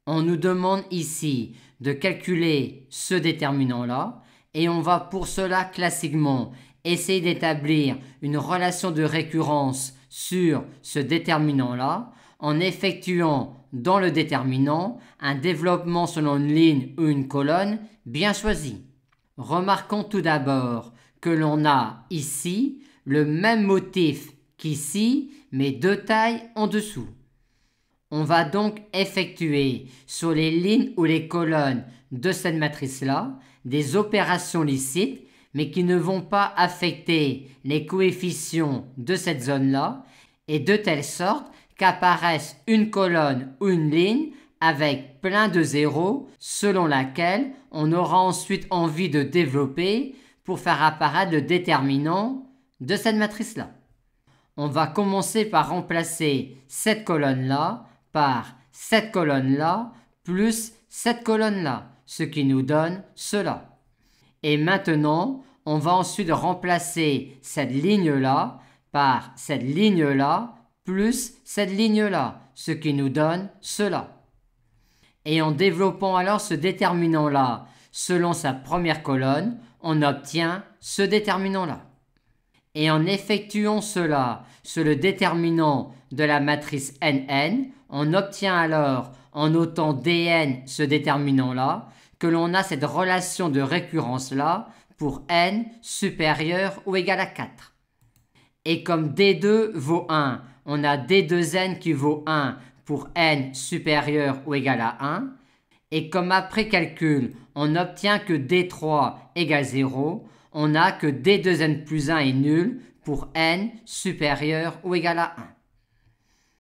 On nous demande ici de calculer ce déterminant-là et on va pour cela classiquement essayer d'établir une relation de récurrence sur ce déterminant-là en effectuant dans le déterminant un développement selon une ligne ou une colonne bien choisie. Remarquons tout d'abord que l'on a ici le même motif qu'ici, mais deux tailles en dessous. On va donc effectuer sur les lignes ou les colonnes de cette matrice-là des opérations licites, mais qui ne vont pas affecter les coefficients de cette zone-là, et de telle sorte qu'apparaisse une colonne ou une ligne avec plein de zéros selon laquelle on aura ensuite envie de développer pour faire apparaître le déterminant de cette matrice-là. On va commencer par remplacer cette colonne-là par cette colonne-là plus cette colonne-là, ce qui nous donne cela. Et maintenant, on va ensuite remplacer cette ligne-là par cette ligne-là plus cette ligne-là, ce qui nous donne cela. Et en développant alors ce déterminant-là selon sa première colonne, on obtient ce déterminant-là. Et en effectuant cela sur le déterminant de la matrice NN, on obtient alors, en notant Dn ce déterminant-là, que l'on a cette relation de récurrence-là pour n supérieur ou égal à 4. Et comme D2 vaut 1, on a D2n qui vaut 1 pour n supérieur ou égal à 1. Et comme après calcul, on obtient que D3 égale 0, on a que D2n plus 1 est nul pour n supérieur ou égal à 1.